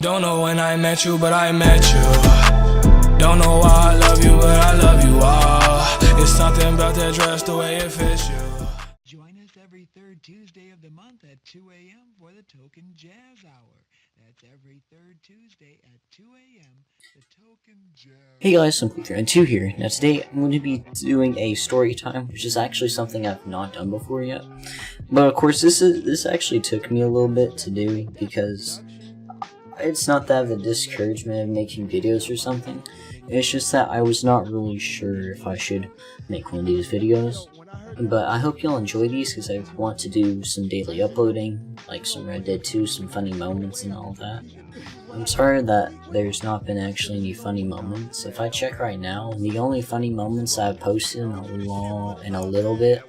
Don't know when I met you, but I met you. Don't know why I love you, but I love you all. It's something about that dress, the way it fits you. Join us every third Tuesday of the month at 2 a.m. for the Token Jazz Hour. That's every third Tuesday at 2 a.m. The Token Jazz. Hey guys, Simply392 here. Now today I'm going to be doing a story time, which is actually something I've not done before yet. But of course this actually took me a little bit to do because it's not that of a discouragement of making videos or something. It's just that I was not really sure if I should make one of these videos. But I hope you'll enjoy these because I want to do some daily uploading, like some Red Dead 2, some funny moments and all that. I'm sorry that there's not been actually any funny moments. If I check right now, the only funny moments I've posted in a little bit,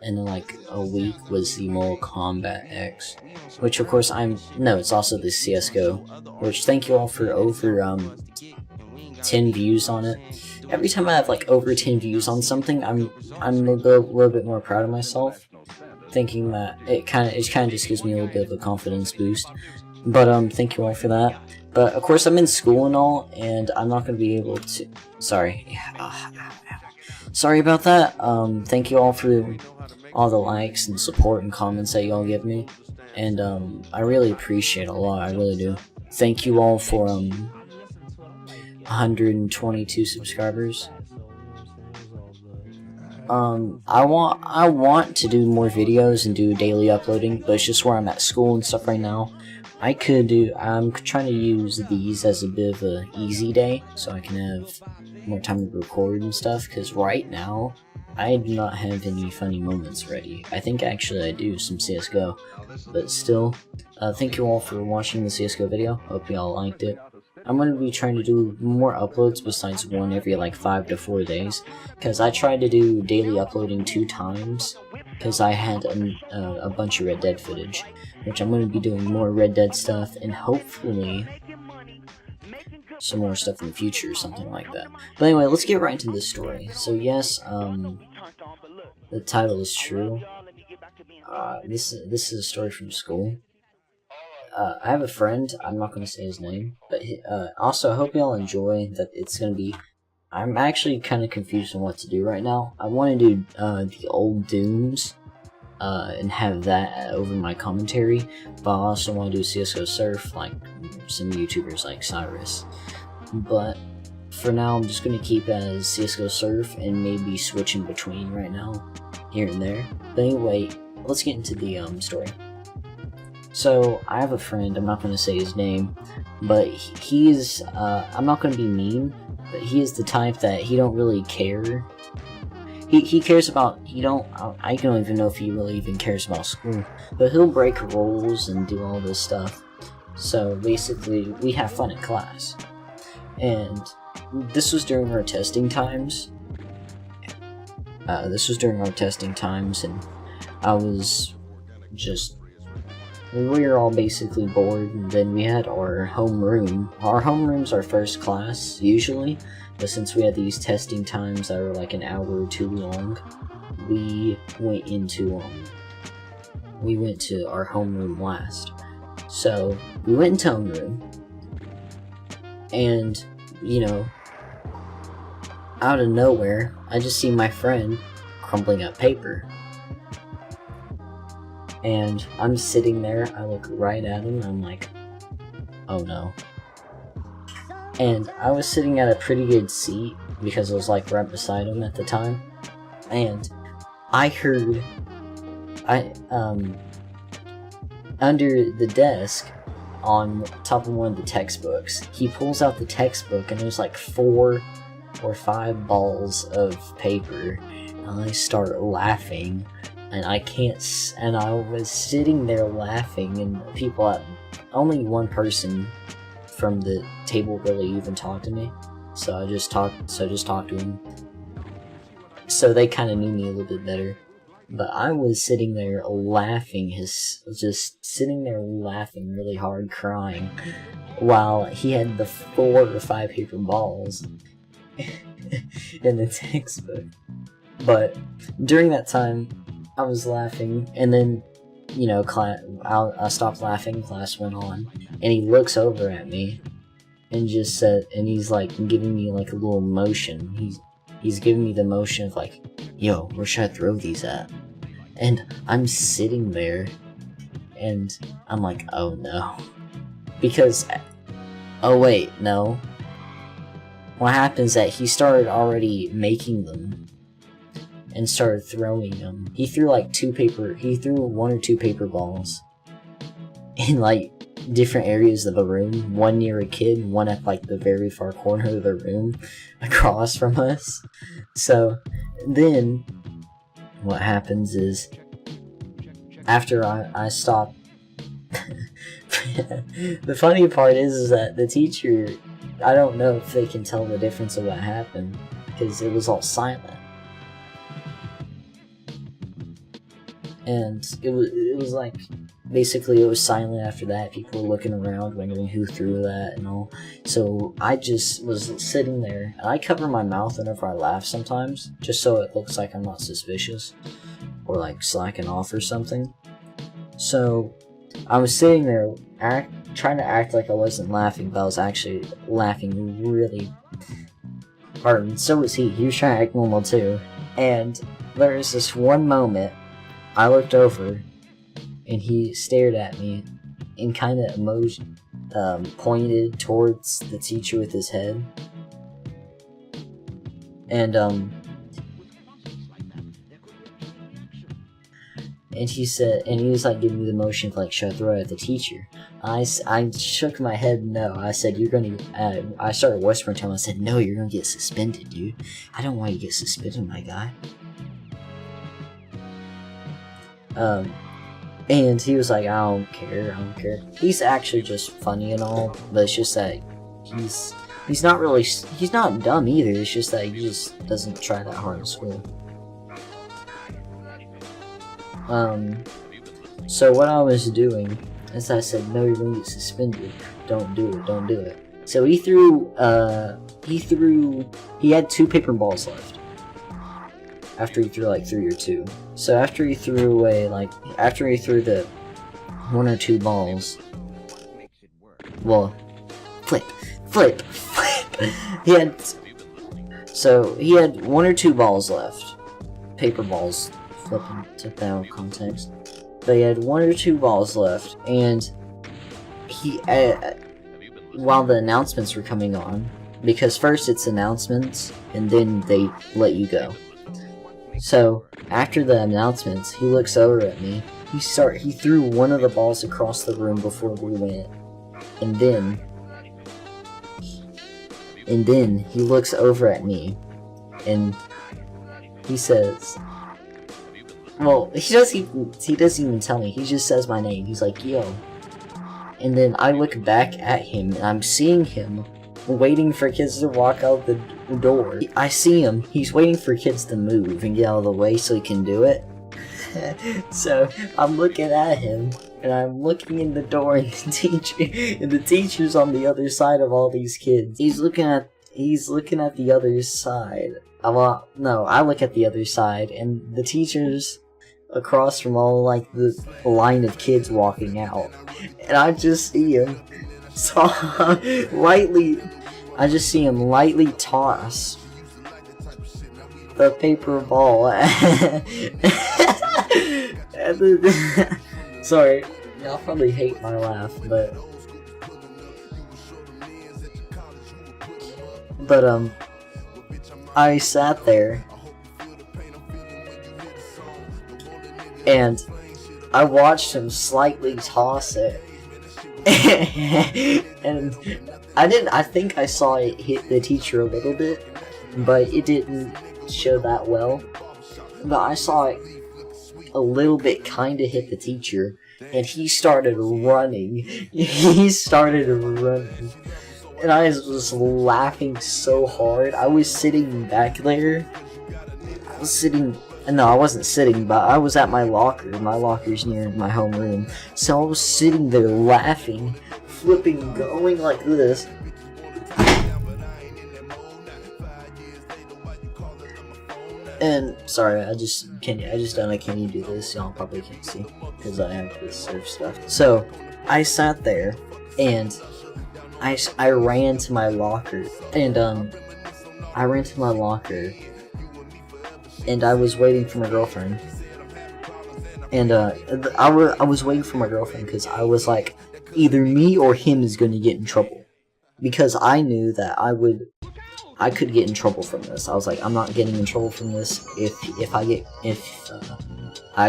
in like a week, was the Mortal Kombat X. Which of course it's also the CSGO. Which thank you all for over 10 views on it. Every time I have like over 10 views on something, I'm a little bit more proud of myself, thinking that it kind of just gives me a little bit of a confidence boost. But thank you all for that. But of course I'm in school and all, and I'm not gonna be able to. Sorry about that. Thank you all for all the likes and support and comments that y'all give me, and I really appreciate it a lot. I really do. Thank you all for 122 subscribers. I want to do more videos and do daily uploading, but it's just where I'm at school and stuff right now. I'm trying to use these as a bit of a easy day, so I can have more time to record and stuff, because right now, I do not have any funny moments ready. I think actually I do, some CSGO, but still, thank you all for watching the CSGO video. Hope y'all liked it. I'm going to be trying to do more uploads besides one every like 5 to 4 days, because I tried to do daily uploading 2 times, because I had a bunch of Red Dead footage, which I'm going to be doing more Red Dead stuff, and hopefully some more stuff in the future or something like that. But anyway, let's get right into this story. So yes, the title is true. This is a story from school. I have a friend, I'm not going to say his name, but also I hope y'all enjoy that. It's going to be, I'm actually kind of confused on what to do right now. I want to do the old Dooms, and have that over my commentary, but I also want to do CSGO Surf, like some YouTubers like Cyrus. But for now, I'm just going to keep it as CSGO Surf, and maybe switch in between right now, here and there. But anyway, let's get into the story. So, I have a friend, I'm not going to say his name, but he's, I'm not going to be mean, but he is the type that he don't really care. He cares about, I don't even know if he really even cares about school, but he'll break rules and do all this stuff. So, basically, we have fun in class. And this was during our testing times. And I was just... we were all basically bored, and then we had our homeroom. Our homeroom's our first class, usually, but since we had these testing times that were like an hour or 2 long, we went to our homeroom last. So, we went into homeroom, and, out of nowhere, I just see my friend crumpling up paper. And I'm sitting there, I look right at him, and I'm like, oh no. And I was sitting at a pretty good seat, because it was like right beside him at the time. And I heard, under the desk, on top of one of the textbooks, he pulls out the textbook, and there's like 4 or 5 balls of paper, and I start laughing. And I was sitting there laughing, and only one person from the table really even talked to me, so I just talked to him, so they kind of knew me a little bit better. But I was sitting there laughing, just sitting there laughing really hard, crying, while he had the 4 or 5 paper balls in the textbook. But during that time, I was laughing, and then you know, I stopped laughing, class went on, and he looks over at me and just said, and he's like giving me like a little motion. He's giving me the motion of like, yo, where should I throw these at? And I'm sitting there and I'm like, oh no. Because, oh wait, no. What happens is that he started already making them and started throwing them. He threw like one or two paper balls in like different areas of the room. One near a kid, one at like the very far corner of the room across from us. So then what happens is after I stop, the funny part is that the teacher, I don't know if they can tell the difference of what happened because it was all silent. And it was like, basically it was silent after that. People were looking around, wondering who threw that and all. So I just was sitting there, and I cover my mouth whenever I laugh sometimes, just so it looks like I'm not suspicious, or like slacking off or something. So I was sitting there, trying to act like I wasn't laughing, but I was actually laughing really hard, and so was he. He was trying to act normal too. And there was this one moment, I looked over, and he stared at me, and kind of pointed towards the teacher with his head. And he said, and he was like giving me the motion of like, should I throw it at the teacher? I shook my head no. I said, you're gonna, I started whispering to him, I said, no, you're gonna get suspended, dude. I don't want you to get suspended, my guy. And he was like, I don't care. He's actually just funny and all, but it's just that he's not dumb either, it's just that he just doesn't try that hard in school. So what I was doing is I said, no, you're gonna get suspended. Don't do it. So he had 2 paper balls left. After he threw like 3 or 2. So after he threw the 1 or 2 balls, well, flip. He had 1 or 2 balls left. Paper balls. Flipping, took that out of context. But he had 1 or 2 balls left, and he, while the announcements were coming on, because first it's announcements, and then they let you go. So, after the announcements, he looks over at me, he threw one of the balls across the room before we went, and then he looks over at me, and he says, well, he doesn't even tell me, he just says my name, he's like, yo. And then I look back at him, and I'm seeing him waiting for kids to walk out the door. I see him, he's waiting for kids to move and get out of the way so he can do it. So, I'm looking at him, and I'm looking in the door, and the teacher's on the other side of all these kids. He's looking at the other side. Well, no, I look at the other side, and the teacher's across from all, like, the line of kids walking out. And I just see him lightly toss the paper ball. Sorry, y'all probably hate my laugh, but I sat there and I watched him slightly toss it. And I think I saw it hit the teacher a little bit, but it didn't show that well. But I saw it a little bit kinda hit the teacher, and he started running. And I was laughing so hard. I was sitting back there. No, I wasn't sitting, but I was at my locker. My locker's near my homeroom. So I was sitting there laughing, flipping, going like this. And sorry, I just don't know, can you do this? Y'all probably can't see. because I have to serve stuff. So I sat there and I ran to my locker, and I ran to my locker, and I was waiting for my girlfriend, and I was waiting for my girlfriend because I was like, either me or him is going to get in trouble, because I knew that I could get in trouble from this. I was like, I'm not getting in trouble from this. If I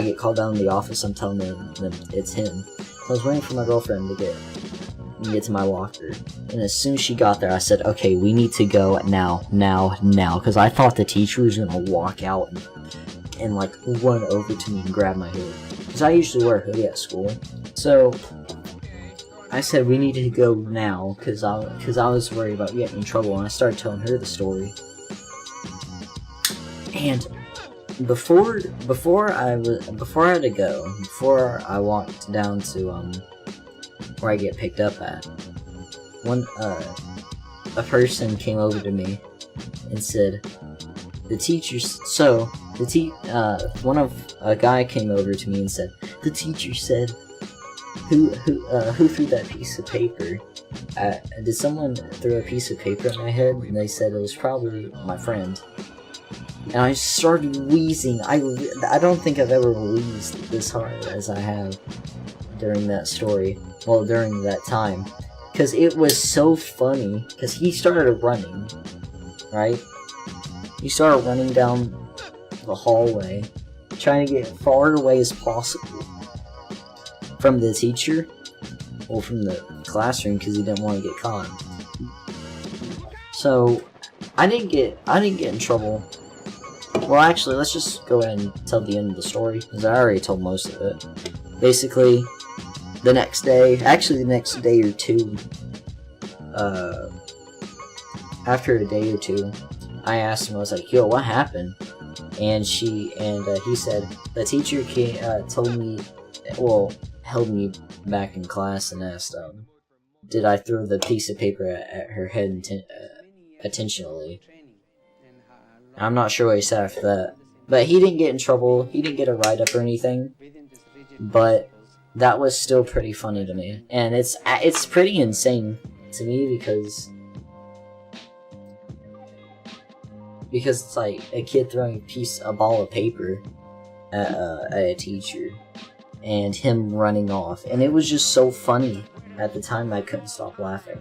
get called down to the office, I'm telling them it's him. So I was waiting for my girlfriend to get to my locker, and as soon as she got there, I said, okay, we need to go now, because I thought the teacher was gonna walk out and like run over to me and grab my hood, because I usually wear a hoodie at school. So I said we needed to go now, because I was worried about getting in trouble, and I started telling her the story. And before I had to go, before I walked down to where I get picked up at, a person came over to me and said, a guy came over to me and said, the teacher said, who threw that piece of paper? Did someone throw a piece of paper at my head? And they said it was probably my friend. And I started wheezing. I don't think I've ever wheezed this hard as I have during that story. Well, during that time. Because it was so funny. Because he started running. Right? He started running down the hallway. Trying to get as far away as possible from the teacher. Or from the classroom, because he didn't want to get caught. So, I didn't get in trouble. Well, actually, let's just go ahead and tell the end of the story, because I already told most of it. Basically, the next day or two, after a day or two, I asked him, I was like, yo, what happened? And he said, the teacher held me back in class and asked, did I throw the piece of paper at her head intentionally? I'm not sure what he said after that. But he didn't get in trouble. He didn't get a write-up or anything. But that was still pretty funny to me. And it's pretty insane to me because it's like a kid throwing a ball of paper at a teacher and him running off. And it was just so funny. At the time, I couldn't stop laughing.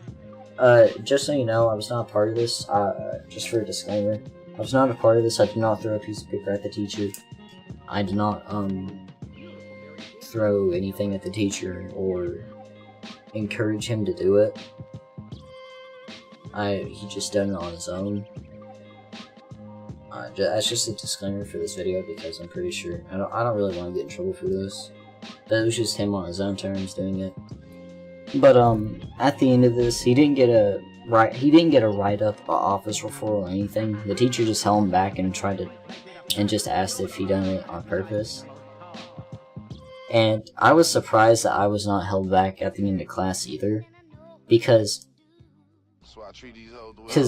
Just so you know, I was not a part of this. Just for a disclaimer. I was not a part of this. I did not throw a piece of paper at the teacher. I did not throw anything at the teacher or encourage him to do it. He just done it on his own. That's just a disclaimer for this video because I'm pretty sure I don't really want to get in trouble for this. But it was just him on his own terms doing it. But at the end of this, he didn't get a write-up, office referral, or anything. The teacher just held him back and just asked if he done it on purpose. And I was surprised that I was not held back at the end of class either, because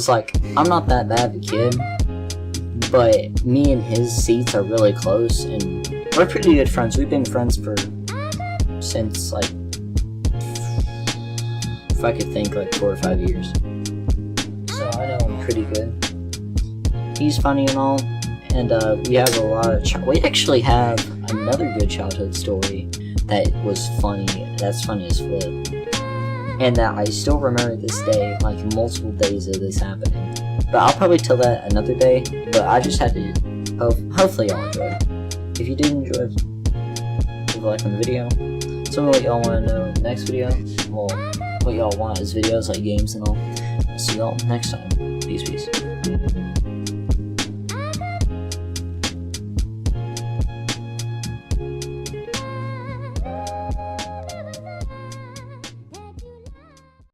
like I'm not that bad of a kid, but me and his seats are really close, and we're pretty good friends. We've been friends since like, if I could think, like 4 or 5 years. So I know him pretty good. He's funny and all, and we have a lot of we actually have another good childhood story that was funny. That's funny as flip, and that I still remember this day, like multiple days of this happening. But I'll probably tell that another day. But I just had to. Hopefully y'all enjoyed. If you did enjoy, leave a like on the video. Tell me what y'all want to know in the next video. Well, what y'all want is videos like games and all. See y'all next time. Peace.